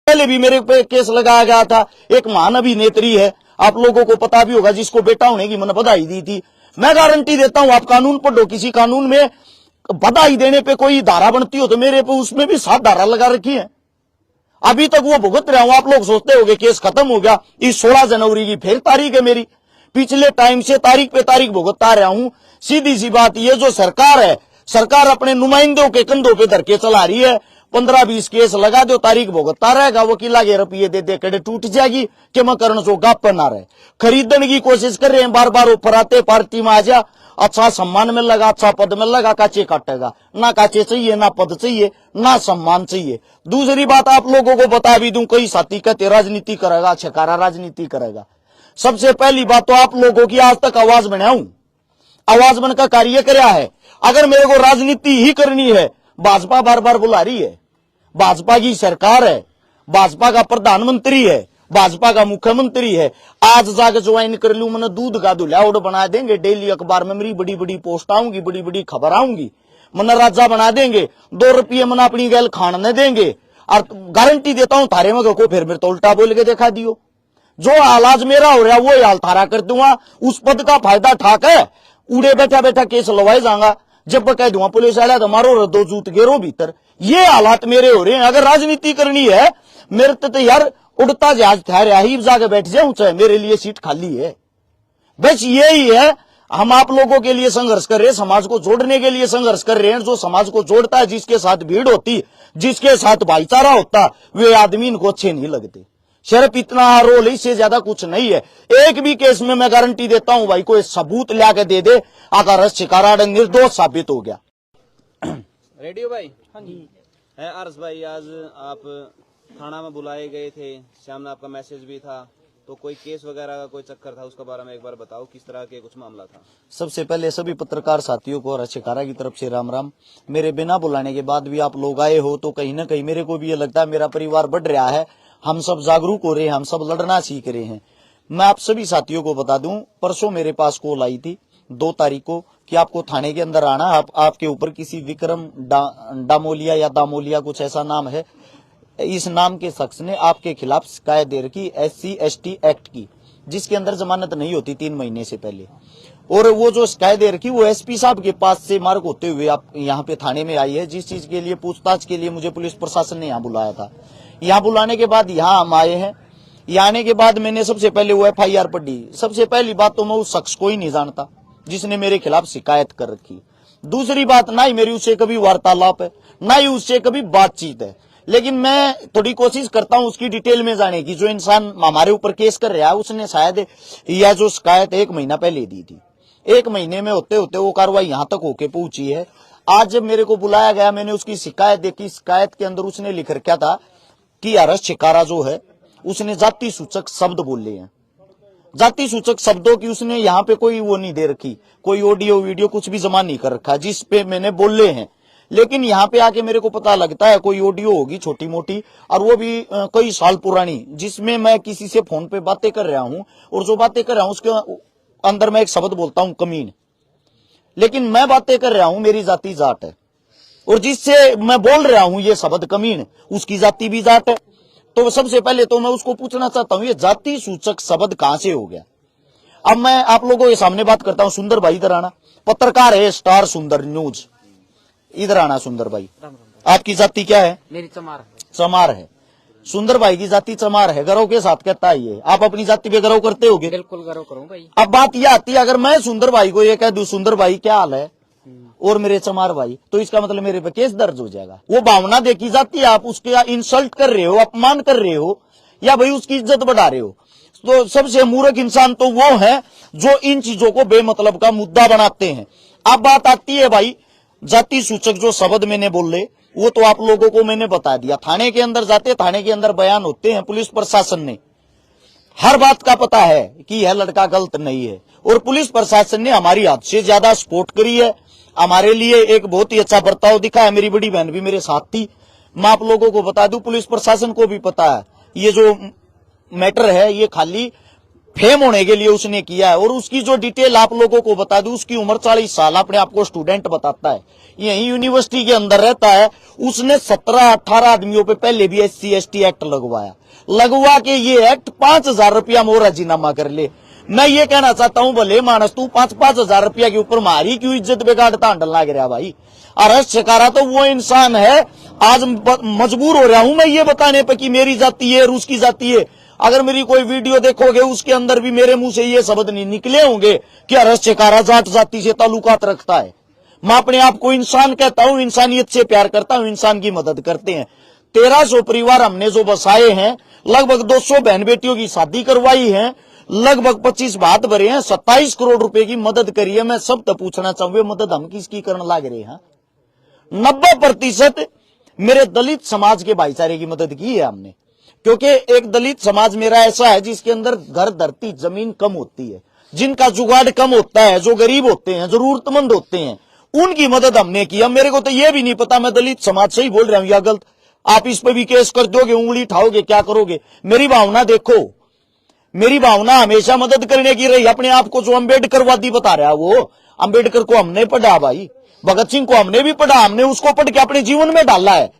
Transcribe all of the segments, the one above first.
पहले भी मेरे पे केस लगाया गया था। एक महान अभिनेत्री है, आप लोगों को पता भी होगा, जिसको बेटा होने की मैंने बधाई दी थी। मैं गारंटी देता हूं, आप कानून पढ़ो, किसी कानून में बधाई देने पे कोई धारा बनती हो तो मेरे पे उसमें भी 7 धारा लगा रखी है। अभी तक वो भुगत रहा हूं। आप लोग सोचते होंगे केस खत्म हो गया। इस 16 जनवरी की फिर तारीख है मेरी। पिछले टाइम से तारीख पे तारीख भुगतता रहा हूं। सीधी सी बात, ये जो सरकार है, सरकार अपने नुमाइंदों के कंधों पे धर के चला रही है। 15-20 केस लगा दो, तारीख भुगतता रहेगा। वकीला के रुपये दे दे कड़े टूट जाएगी कि मैं करण जो गाप पर ना रहे। खरीदने की कोशिश कर रहे हैं, बार बार ऊपर आते, पार्टी में आ जा, अच्छा सम्मान में लगा, अच्छा पद में लगा, काचे काटेगा। ना काचे चाहिए, ना पद चाहिए, ना सम्मान चाहिए। दूसरी बात आप लोगों को बता भी दूं, कई साथी कहते राजनीति करेगा, छकारा राजनीति करेगा। सबसे पहली बात तो आप लोगों की आज तक आवाज बनाऊं, आवाज बनकर कार्य कराया है। अगर मेरे को राजनीति ही करनी है, भाजपा बार बार बुला रही है, भाजपा की सरकार है, भाजपा का प्रधानमंत्री है, भाजपा का मुख्यमंत्री है। आज जाकर ज्वाइन कर लूं, मैंने दूध का धुलाउड बना देंगे। डेली अखबार में मेरी बड़ी बड़ी पोस्ट आऊंगी, बड़ी बड़ी खबर आऊंगी, मैंने राजा बना देंगे। 2 रुपये मैंने अपनी गैल खाने देंगे। और गारंटी देता हूं थारे में को फिर मेरे तो उल्टा बोल के दिखा दियो। जो हालाज मेरा हो रहा है वो हाल थारा कर दूंगा। उस पद का फायदा ठाक है, उड़े बैठा बैठा केस लवाए जाऊंगा। जब कह दूंगा पुलिस वाला तो मारो, 2 जूत गेरो भीतर। ये हालात मेरे हो रहे हैं। अगर राजनीति करनी है, मेरे तो यार उड़ता जहाज ठहरा ही जाके बैठ जाऊं, चाहे मेरे लिए सीट खाली है। बस यही है, हम आप लोगों के लिए संघर्ष कर रहे हैं, समाज को जोड़ने के लिए संघर्ष कर रहे हैं। जो समाज को जोड़ता है, जिसके साथ भीड़ होती, जिसके साथ भाईचारा होता, वे आदमी इनको अच्छे नहीं लगते। सिर्फ इतना रोल, इससे ज्यादा कुछ नहीं है। एक भी केस में मैं गारंटी देता हूं भाई, कोई सबूत लाके दे दे, अगर शिकारा निर्दोष साबित हो गया। रेडियो भाई, हाँ जी है अर्श भाई, आज आप थाना में बुलाए गए थे, सामने आपका मैसेज भी था, तो कोई केस वगैरह का कोई चक्कर था, उसके बारे में एक बार बताओ, किस तरह के कुछ मामला था। सबसे पहले सभी पत्रकार साथियों को और शिकारा की तरफ से राम राम। मेरे बिना बुलाने के बाद भी आप लोग आए हो, तो कहीं ना कहीं मेरे को भी ये लगता है मेरा परिवार बढ़ रहा है, हम सब जागरूक हो रहे हैं, हम सब लड़ना सीख रहे हैं। मैं आप सभी साथियों को बता दूं, परसों मेरे पास कॉल आई थी 2 तारीख को कि आपको थाने के अंदर आना, आपके ऊपर किसी विक्रम डामोलिया या दामोलिया कुछ ऐसा नाम है, इस नाम के शख्स ने आपके खिलाफ शिकायत दे रखी SC/ST एक्ट की, जिसके अंदर जमानत नहीं होती 3 महीने से पहले। और वो जो शिकायत दे रखी वो SP साहब के पास से मार्ग होते हुए आप यहाँ पे थाने में आई है, जिस चीज के लिए पूछताछ के लिए मुझे पुलिस प्रशासन ने यहाँ बुलाया था। यहाँ बुलाने के बाद यहाँ हम आए हैं। यहाँ आने के बाद मैंने सबसे पहले वो FIR पढ़ी। सबसे पहली बात तो मैं उस शख्स को ही नहीं जानता जिसने मेरे खिलाफ शिकायत कर रखी। दूसरी बात, ना ही मेरी उससे कभी वार्तालाप है, ना ही उससे कभी बातचीत है। लेकिन मैं थोड़ी कोशिश करता हूं उसकी डिटेल में जाने की। जो इंसान हमारे ऊपर केस कर रहा है, उसने शायद यह जो शिकायत 1 महीना पहले दी थी, 1 महीने में होते होते वो कार्रवाई यहां तक होके पहुंची है। आज जब मेरे को बुलाया गया, मैंने उसकी शिकायत देखी। शिकायत के अंदर उसने लिख रखा था कि अरश शिकारा जो है, उसने जाति सूचक शब्द बोले हैं। जाति सूचक शब्दों की उसने यहाँ पे कोई वो नहीं दे रखी, कोई ऑडियो वीडियो कुछ भी जमा नहीं कर रखा जिस पे मैंने बोले हैं। लेकिन यहाँ पे आके मेरे को पता लगता है कोई ऑडियो होगी छोटी मोटी, और वो भी कई साल पुरानी, जिसमें मैं किसी से फोन पे बातें कर रहा हूँ, और जो बातें कर रहा हूँ उसके अंदर मैं एक शब्द बोलता हूँ कमीन। लेकिन मैं बातें कर रहा हूँ, मेरी जाति जाट है, और जिससे मैं बोल रहा हूँ ये शब्द कमीन, उसकी जाति भी जाट है। तो सबसे पहले तो मैं उसको पूछना चाहता हूँ, ये जाति सूचक शब्द कहां से हो गया। अब मैं आप लोगों के सामने बात करता हूँ। सुंदर भाई इधर आना, पत्रकार है स्टार सुंदर न्यूज, इधर आना। सुंदर भाई, आपकी जाति क्या है। मेरी चमार है। चमार है। सुंदर भाई की जाति चमार है, गर्व के साथ कहता है ये। आप अपनी जाति पे गर्व करते होगे। बिल्कुल गर्व करूं भाई। अब बात यह आती है, अगर मैं सुंदर भाई को ये कह दूं सुंदर भाई क्या हाल है, और मेरे चमार भाई, तो इसका मतलब मेरे पे केस दर्ज हो जाएगा। वो भावना देखी जाती है, आप उसके इंसल्ट कर रहे हो, अपमान कर रहे हो, या भाई उसकी इज्जत बढ़ा रहे हो। तो सबसे मूर्ख इंसान तो वो है जो इन चीजों को बेमतलब का मुद्दा बनाते हैं। अब बात आती है भाई, जाति सूचक जो शब्द मैंने बोले वो तो आप लोगों को मैंने बता दिया। थाने के अंदर जाते, थाने के अंदर बयान होते हैं, पुलिस प्रशासन ने हर बात का पता है कि यह लड़का गलत नहीं है, और पुलिस प्रशासन ने हमारी हद से ज्यादा सपोर्ट करी है, हमारे लिए एक बहुत ही अच्छा बर्ताव दिखा है। मेरी बड़ी बहन भी मेरे साथ थी। मैं आप लोगों को बता दूं, पुलिस प्रशासन को भी पता है ये जो मैटर है ये खाली फेम होने के लिए उसने किया है। और उसकी जो डिटेल आप लोगों को बता दूं, उसकी उम्र 40 साल, अपने आप को स्टूडेंट बताता है, यही यूनिवर्सिटी के अंदर रहता है। उसने 17-18 आदमियों पे पहले भी SC/ST एक्ट लगवा के ये एक्ट 5,000 रुपया में राजीनामा कर ले। मैं ये कहना चाहता हूं, भले मानस तू 5-5 हजार रुपया के ऊपर मारी क्यों इज्जत बिगाड़ता हंडल लाग रहा भाई। अरश शिकारा तो वो इंसान है, आज मजबूर हो रहा हूं मैं ये बताने पर कि मेरी जाति है, रूस की जाति है। अगर मेरी कोई वीडियो देखोगे उसके अंदर भी मेरे मुंह से ये शब्द नहीं निकले होंगे कि अरश शिकारा जाट जाति से ताल्लुकात रखता है। मैं अपने आप को इंसान कहता हूं, इंसानियत से प्यार करता हूं, इंसान की मदद करते हैं। 1300 परिवार हमने जो बसाए हैं, लगभग 200 बहन बेटियों की शादी करवाई है, लगभग 25 भात भरे हैं, 27 करोड़ रुपए की मदद करी है। मैं सब तो पूछना चाहूंगा, मदद हम किसकी करने लग रहे हैं? 90% मेरे दलित समाज के भाईचारे की मदद की है हमने, क्योंकि एक दलित समाज मेरा ऐसा है जिसके अंदर घर धरती जमीन कम होती है, जिनका जुगाड़ कम होता है, जो गरीब होते हैं, जरूरतमंद होते हैं, उनकी मदद हमने की। मेरे को तो यह भी नहीं पता मैं दलित समाज से ही बोल रहा हूं या गलत। आप इस पे भी केस कर दोगे, उंगली उठाओगे, क्या करोगे? मेरी भावना देखो, मेरी भावना हमेशा मदद करने की रही। अपने आप को जो अम्बेडकरवादी बता रहा है, वो अम्बेडकर को हमने पढ़ा भाई, भगत सिंह को हमने भी पढ़ा, हमने उसको पढ़ के अपने जीवन में डाला है।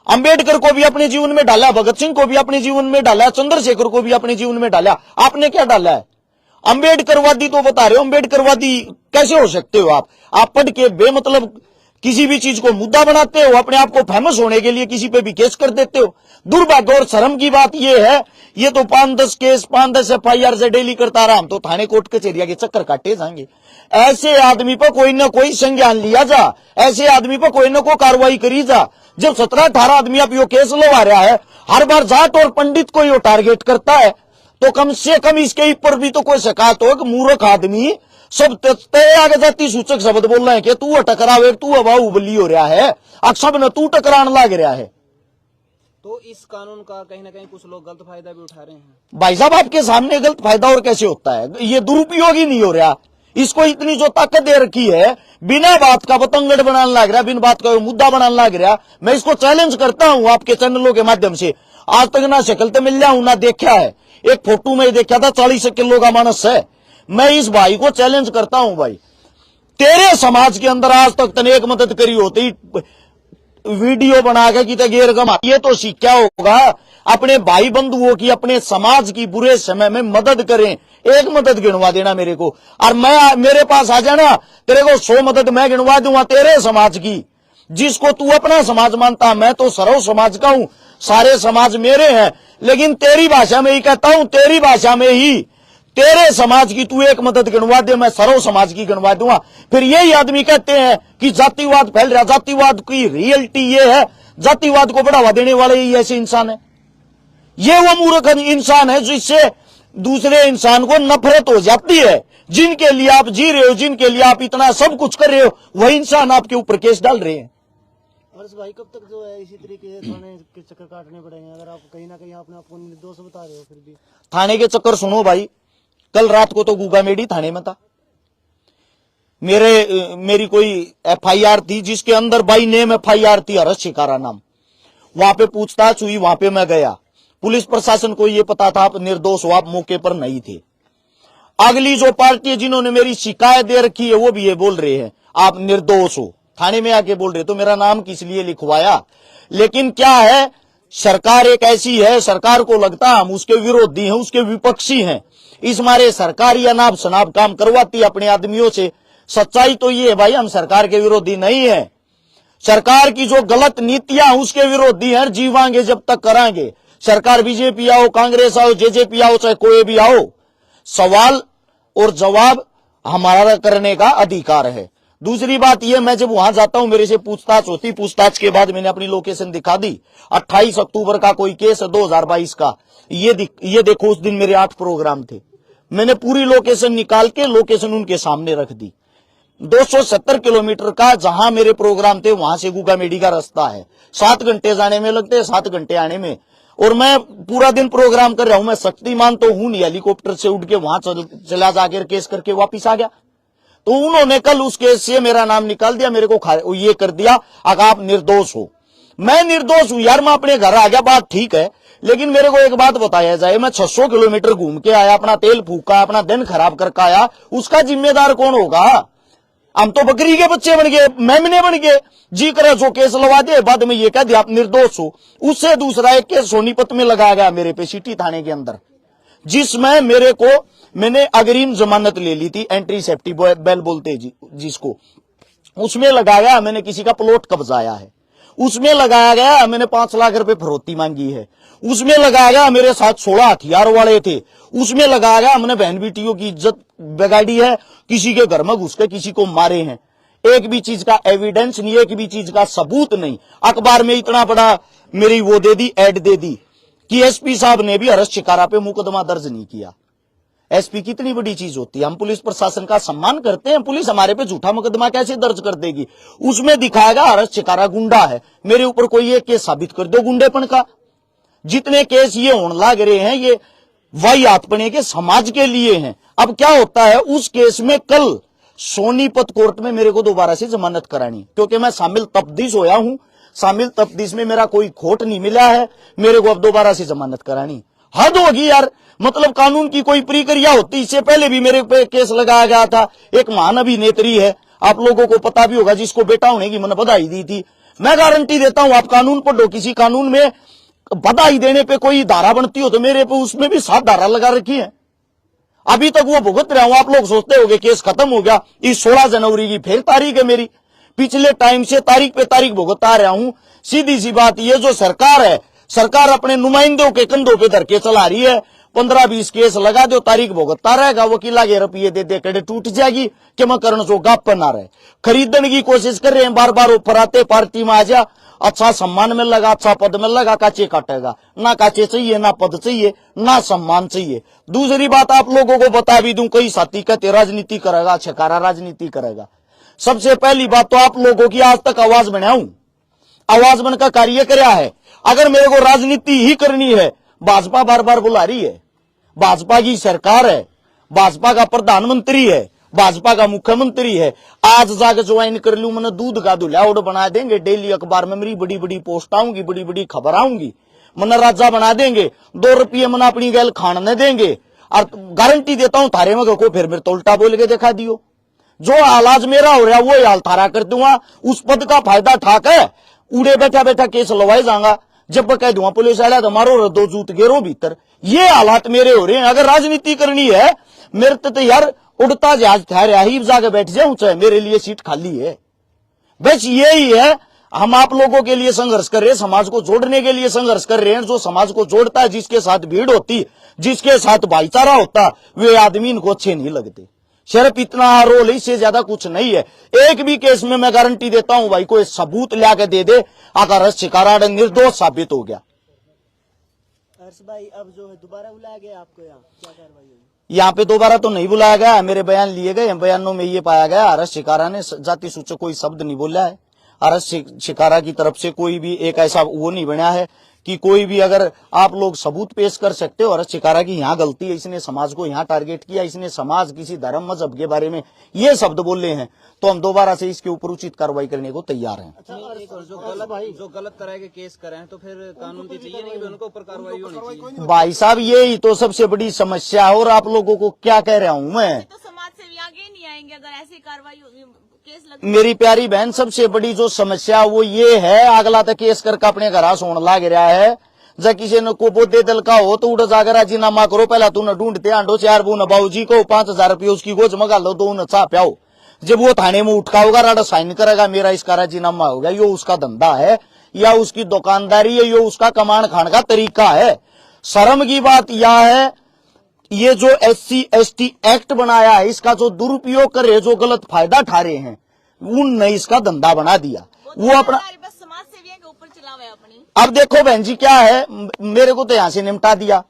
अम्बेडकर को भी अपने जीवन में डाला, भगत सिंह को भी अपने जीवन में डाला, चंद्रशेखर को भी अपने जीवन में डाला। आपने क्या डाला है? अम्बेडकरवादी तो बता रहे हो, अम्बेडकरवादी कैसे हो सकते हो आप? आप पढ़ के बेमतलब किसी भी चीज को मुद्दा बनाते हो, अपने आप को फेमस होने के लिए किसी पे भी केस कर देते हो। दुर्भाग्य और शर्म की बात यह है, ये तो 5-10 केस, 5-10 FIR से डेली करता रहा, हम तो थाने कोर्ट कचहरिया के चक्कर काटे जाएंगे। ऐसे आदमी पर कोई ना कोई संज्ञान लिया जा, ऐसे आदमी पर कोई ना कोई कार्रवाई करी जा। जब 17-18 आदमी आप यो केस लगा रहा है, हर बार जाट और पंडित को यो टारगेट करता है, तो कम से कम इसके ऊपर भी तो कोई शिकायत हो कि मूर्ख आदमी सब तय आगे जाति सूचक शब्द बोल रहे हैं कि तू टकरावे, तू बाहुबली हो रहा है, अक्सर न तू टकराने लग रहा है। तो इस कानून का कहीं ना कहीं कुछ लोग गलत फायदा भी उठा रहे हैं। भाई साहब, आपके सामने गलत फायदा और कैसे होता है? ये दुरुपयोग ही नहीं हो रहा। इसको इतनी जो ताकत दे रखी है, बिना बात का बतंगड़ बनाने लग रहा, बिना बात का मुद्दा बनाने लग रहा। मैं इसको चैलेंज करता हूं आपके चैनलों के माध्यम से। आज तक ना शक्ल तो मिल जाऊं ना देखा है, एक फोटो में देखा था, 40 किलो का मानस है। मैं इस भाई को चैलेंज करता हूं, भाई तेरे समाज के अंदर आज तक तने एक मदद करी होती, वीडियो बना के कि गेर गमा, ये तो सीखा होगा अपने भाई बंधुओं की, अपने समाज की बुरे समय में मदद करें। एक मदद गिनवा देना मेरे को, और मैं मेरे पास आ जाना, तेरे को 100 मदद मैं गिनवा दूंगा तेरे समाज की, जिसको तू अपना समाज मानता। मैं तो सर्व समाज का हूं, सारे समाज मेरे हैं, लेकिन तेरी भाषा में ही कहता हूं, तेरी भाषा में ही तेरे समाज की तू एक मदद गिनवा दे, मैं सर्व समाज की गिनवा दूंगा। फिर यही आदमी कहते हैं कि जातिवाद फैल रहा। जातिवाद की रियलिटी ये है, जातिवाद को बढ़ावा देने वाले ही ऐसे इंसान है। ये वो मूर्ख इंसान है जिससे दूसरे इंसान को नफरत हो जाती है। जिनके लिए आप जी रहे हो, जिनके लिए आप इतना सब कुछ कर रहे हो, वही इंसान आपके ऊपर केस डाल रहे हैं। हर्ष भाई, कब तक जो है इसी तरीके से थाने के चक्कर काटने पड़ेंगे? अगर आप कहीं ना कहीं आपने आपको निर्दोष बता रहे हो, फिर भी थाने के चक्कर सुनो भाई, कल रात को तो गुगामेडी थाने में था। मेरी कोई FIR थी जिसके अंदर बाई नेम FIR थी, हर्ष शिकारा नाम। वहां पे पूछताछ हुई, वहां पे मैं गया। पुलिस प्रशासन को यह पता था आप निर्दोष हो, आप मौके पर नहीं थे। अगली जो पार्टी है जिन्होंने मेरी शिकायत दे रखी है, वो भी ये बोल रहे हैं आप निर्दोष हो, थाने में आके बोल रहे। तो मेरा नाम किस लिए लिखवाया? लेकिन क्या है, सरकार एक ऐसी है, सरकार को लगता हम उसके विरोधी हैं, उसके विपक्षी हैं, इस मारे सरकार या नाप शनाप काम करवाती अपने आदमियों से। सच्चाई तो ये है भाई, हम सरकार के विरोधी नहीं है, सरकार की जो गलत नीतियां उसके विरोधी हैं, जीवांगे जब तक करांगे। सरकार बीजेपी आओ, कांग्रेस आओ, जेजेपी आओ, चाहे कोई भी आओ, सवाल और जवाब हमारा करने का अधिकार है। दूसरी बात यह, मैं जब वहां जाता हूं मेरे से पूछताछ होती, पूछताछ के बाद मैंने अपनी लोकेशन दिखा दी। 28 अक्टूबर का कोई केस है 2022 का, ये देखो, उस दिन मेरे 8 प्रोग्राम थे। मैंने पूरी लोकेशन निकाल के लोकेशन उनके सामने रख दी। 270 किलोमीटर का जहां मेरे प्रोग्राम थे वहां से गुगामेडी का रास्ता है, 7 घंटे जाने में लगते हैं, 7 घंटे आने में। और मैं पूरा दिन प्रोग्राम कर रहा हूं, मैं शक्तिमान तो हूं नहीं, हेलीकॉप्टर से उड़ के वहां चला जाकर केस करके वापिस आ गया। तो उन्होंने कल उस केस से मेरा नाम निकाल दिया, मेरे को ये कर दिया अगर आप निर्दोष हो। मैं निर्दोष हूं यार, मैं अपने घर आ गया, बात ठीक है, लेकिन मेरे को एक बात बताया जाए, मैं 600 किलोमीटर घूम के आया, अपना तेल फूका, अपना दिन खराब करके आया, उसका जिम्मेदार कौन होगा? हम तो बकरी के बच्चे बन गए, मेमने बन गए। जी करे जो केस लगा दे, बाद में ये कह दिया आप निर्दोष हो। उससे दूसरा एक केस सोनीपत में लगाया गया मेरे पे, सिटी थाने के अंदर, जिसमें मैंने अग्रिम जमानत ले ली थी, एंट्री सेफ्टी बेल बोलते जिसको, उसमें लगाया मैंने किसी का प्लॉट कब्जाया है, उसमें लगाया गया मैंने 5 लाख रुपए फरोती मांगी है, उसमें लगाया गया मेरे साथ 16 हथियार वाले थे, उसमें लगाया गया हमने बहन बेटियों की इज्जत बिगाड़ी है, किसी के घर में घुस के किसी को मारे हैं। एक भी चीज का एविडेंस नहीं, एक भी चीज का सबूत नहीं। अखबार में इतना बड़ा मेरी वो दे दी, एड दे दी कि एसपी साहब ने भी हर्ष शिकारा पे मुकदमा दर्ज नहीं किया। एसपी कितनी बड़ी चीज होती है, हम पुलिस प्रशासन का सम्मान करते हैं, पुलिस हमारे पे झूठा मुकदमा कैसे दर्ज कर देगी? उसमें दिखाएगा हर्ष शिकारा गुंडा है, मेरे ऊपर कोई एक केस साबित कर दो गुंडेपन का। जितने केस ये होने लग रहे हैं ये वाहियातपने के समाज के लिए हैं। अब क्या होता है, उस केस में कल सोनीपत कोर्ट में मेरे को दोबारा से जमानत करानी, क्योंकि मैं शामिल तफ्तीश होया हूं, शामिल तफ्तीश में मेरा कोई खोट नहीं मिला है, मेरे को अब दोबारा से जमानत करानी। हद होगी यार, मतलब कानून की कोई प्रक्रिया होती। इससे पहले भी मेरे पे केस लगाया गया था, एक महान अभिनेत्री है, आप लोगों को पता भी होगा, जिसको बेटा होने की मैंने बधाई दी थी। मैं गारंटी देता हूं, आप कानून पढ़ो, किसी कानून में बधाई देने पे कोई धारा बनती हो तो मेरे पे उसमें भी 7 धारा लगा रखी है। अभी तक वो भुगत रहा हूं। आप लोग सोचते होंगे केस खत्म हो गया, इस 16 जनवरी की फिर तारीख है मेरी, पिछले टाइम से तारीख पे तारीख भुगता रहा हूं। सीधी सी बात, ये जो सरकार है, सरकार अपने नुमाइंदों के कंधों पे धर के चला रही है। 15-20 केस लगा दो, तारीख भुगतता रहेगा, वकीला के रुपये दे दे कड़े टूट जाएगी कि मैं करण जो गाप पर ना रहे। खरीदने की कोशिश कर रहे हैं, बार बार ऑफर आते, पार्टी में आ जा, अच्छा सम्मान मिल लगा, अच्छा पद मिल लगा, काचे काटेगा ना, काचे चाहिए ना पद चाहिए ना सम्मान चाहिए। दूसरी बात आप लोगों को बता भी दूं, कई साथी कहते राजनीति करेगा, छकारा राजनीति करेगा। सबसे पहली बात तो आप लोगों की आज तक आवाज बनाऊं, आवाज बनकर कार्य कराया है। अगर मेरे को राजनीति ही करनी है, भाजपा बार बार बुला रही है, भाजपा की सरकार है, भाजपा का प्रधानमंत्री है, भाजपा का मुख्यमंत्री है, आज जाकर ज्वाइन कर लूं, मैंने दूध का दुल्हाउड़ बना देंगे, डेली अखबार में मेरी बड़ी बड़ी पोस्ट आऊंगी, बड़ी बड़ी खबर आऊंगी, मैंने राजा बना देंगे, 2 रुपये मैंने अपनी गैल खाने देंगे। और गारंटी देता हूं थारे में को फिर मेरे तो उल्टा बोल के दिखा दियो, जो हालाज मेरा हो रहा वो हाल थारा कर दूंगा। उस पद का फायदा ठाक है, उड़े बैठा बैठा केस लवाए जाऊंगा, जब कह दूंगा पुलिस आया तो मारो 2 जूत गेरो भीतर। ये हालात मेरे हो रहे हैं। अगर राजनीति करनी है, मेरे तो यार उड़ता जहाज ठहरा ही जाके बैठ जाऊं, चाहे मेरे लिए सीट खाली है। बस यही है, हम आप लोगों के लिए संघर्ष कर रहे हैं, समाज को जोड़ने के लिए संघर्ष कर रहे हैं। जो समाज को जोड़ता है, जिसके साथ भीड़ होती, जिसके साथ भाईचारा होता, वे आदमी इनको अच्छे नहीं लगते। सिर्फ इतना रोल, इससे ज्यादा कुछ नहीं है। एक भी केस में मैं गारंटी देता हूं भाई, कोई सबूत लाके दे दे, अगर हर्ष शिकारा निर्दोष साबित हो गया। हर्ष भाई, अब जो है दोबारा बुलाया गया आपको, यहाँ क्या कार्रवाई हुई? यहाँ पे दोबारा तो नहीं बुलाया गया, मेरे बयान लिए गए, बयानों में ये पाया गया हर्ष शिकारा ने जाति सूचक कोई शब्द नहीं बोला है। हर्ष शिकारा की तरफ से कोई भी एक ऐसा वो नहीं बना है कि कोई भी, अगर आप लोग सबूत पेश कर सकते हो हर्ष शिकारा की यहाँ गलती है, इसने समाज को यहाँ टारगेट किया, इसने समाज किसी धर्म मजहब के बारे में ये शब्द बोले हैं, तो हम दोबारा से इसके ऊपर उचित कार्रवाई करने को तैयार हैं। अच्छा, जो गलत तरह के केस करे हैं तो फिर कानून की चाहिए नहीं कि उनको ऊपर कार्रवाई होनी चाहिए। भाई साहब, यही तो सबसे बड़ी समस्या है। और आप लोगों को क्या कह रहा हूँ मैं, तो समाज से भी आगे नहीं आएंगे अगर ऐसी कार्रवाई होगी, केस लग। मेरी प्यारी बहन, सबसे बड़ी जो समस्या वो ये है, अगला तक केस करके अपने घर सोने लग रहा है। जब किसी ने को बोधे दल का हो तो उड़ जाकर राजीनामा करो, पहला तू न ढूंढते आंडो 4 बू न बाबूजी को 5000 रुपये उसकी गोज मगा लो, 2 न चा प्याओ। जब वो थाने में उठका होगा, राडा साइन करेगा, मेरा इसका राजीनामा हो गया, ये उसका धंधा है या उसकी दुकानदारी है, ये उसका कमान खाने का तरीका है। शर्म की बात यह है, ये जो SC ST एक्ट बनाया है, इसका जो दुरुपयोग कर रहे, जो गलत फायदा उठा रहे हैं, उनने इसका धंधा बना दिया। वो अपना बस समाज सेवियों के ऊपर चलावे अपनी। अब देखो बहन जी क्या है, मेरे को तो यहां से निपटा दिया,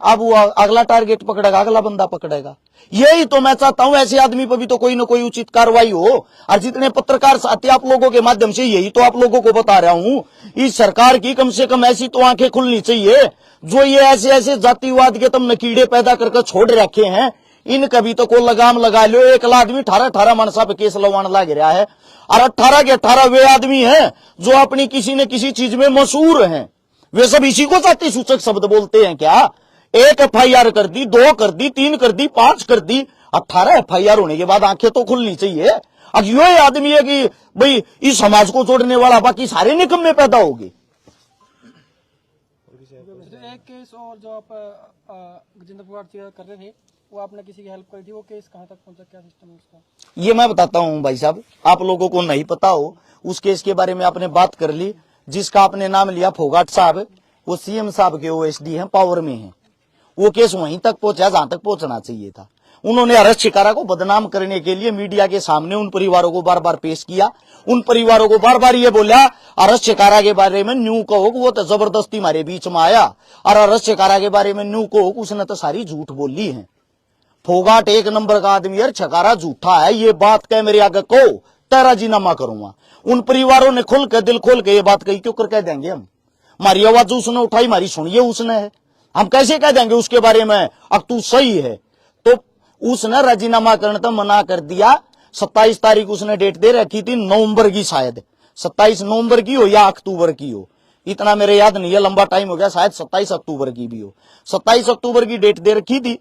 अब वो अगला टारगेट पकड़ेगा, अगला बंदा पकड़ेगा। यही तो मैं चाहता हूं, ऐसे आदमी पर भी तो कोई ना कोई उचित कार्रवाई हो। और जितने पत्रकार साथी आप लोगों के माध्यम से यही तो आप लोगों को बता रहा हूं, इस सरकार की कम से कम ऐसी तो आंखें खुलनी चाहिए, जो ये ऐसे ऐसे जातिवाद के तुम कीड़े पैदा करके छोड़ रखे हैं, इनका भी तो कोई लगाम लगा लो। एक आदमी 18 मनसा पे केस लगवाने लग रहा है, और 18 के 18 वे आदमी हैं जो अपनी किसी न किसी चीज में मशहूर हैं, वे सब इसी को जाति सूचक शब्द बोलते हैं क्या? 1 FIR कर दी, 2 कर दी, 3 कर दी, 5 कर दी, 18 FIR होने के बाद आंखें तो खुलनी चाहिए। अब यो आदमी है कि भाई इस समाज को छोड़ने वाला बाकी सारे निकम्मे पैदा होंगे। एक केस और जो आप गजेंद्र पुगाड़ कर रहे थे, वो आपने किसी की हेल्प करी थी, वो केस कहाँ तक पहुंचा, क्या सिस्टम है उसका? ये मैं बताता हूं भाई साहब, आप लोगों को नहीं पता हो उस केस के बारे में आपने बात कर ली। जिसका आपने नाम लिया फोगाट साहब, वो CM साहब के OSD हैं, पावर में हैं। वो केस वहीं तक पहुंचा जहां तक पहुंचना चाहिए था। उन्होंने हर्ष शिकारा को बदनाम करने के लिए मीडिया के सामने उन परिवारों को बार बार पेश किया। उन परिवारों को बार बार ये बोला हर्ष शिकारा के बारे में न्यू कहो वो तो जबरदस्ती हमारे बीच में आया, और हर्ष शिकारा के बारे में न्यू कहो उसने तो सारी झूठ बोली है। फोगाट 1 नंबर का आदमी है, शिकारा झूठा है, ये बात कह मेरे आगे को तेरा राजीनामा करूंगा। उन परिवारों ने खुल के दिल खोल के ये बात कही, क्यों कर कह देंगे हम? हमारी आवाज उसने उठाई, हमारी सुनिए उसने है, हम कैसे कह देंगे उसके बारे में अब तू सही है? तो उसने राजीनामा करने तो मना कर दिया। 27 तारीख उसने डेट दे रखी थी, नवंबर की, शायद 27 नवंबर की हो या अक्टूबर की हो, इतना मेरे याद नहीं है, लंबा टाइम हो गया, शायद 27 अक्टूबर की भी हो। 27 अक्टूबर की डेट दे रखी थी।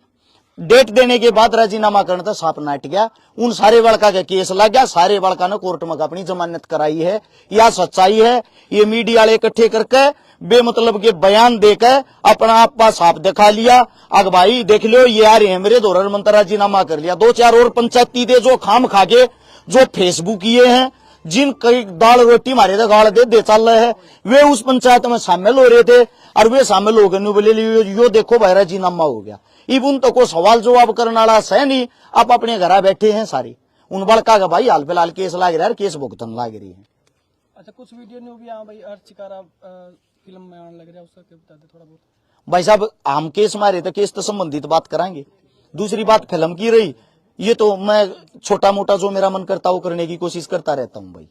डेट देने के बाद राजीनामा करने तो साफ नाट गया। उन सारे बड़का का केस लग गया, सारे बड़का ने कोर्ट में अपनी जमानत कराई है। यह सच्चाई है। ये मीडिया वाले इकट्ठे करके बेमतलब के बयान देकर अपना आप पास साफ दिखा लिया। अग भाई देख लो, ये आ रहे हैं मेरे धोरण मंत्र, राजीनामा कर लिया। 2-4 और पंचायती दे जो खाम खा के जो फेसबुक किए हैं, जिन कई दाल रोटी मारे थे गाड़ दे चल रहे हैं, वे उस पंचायत में शामिल हो रहे थे, और वे शामिल हो गए बोले यो देखो भाई राजीनामा हो गया। इब उन तो को सवाल जवाब करने वाला है नहीं, आप अपने घर बैठे हैं सारी। उन बड़का का भाई हाल फिलहाल केस लाग रहा है, केस भुगतन लाग रही है। अच्छा, कुछ वीडियो ने भी हाँ भाई हर्ष शिकारा फिल्म में आने लग रहा है, उसका क्या बता दे थोड़ा बहुत? भाई साहब हम केस मारे तो केस तो संबंधित बात कराएंगे। दूसरी बात फिल्म की रही, ये तो मैं छोटा मोटा जो मेरा मन करता वो करने की कोशिश करता रहता हूँ भाई।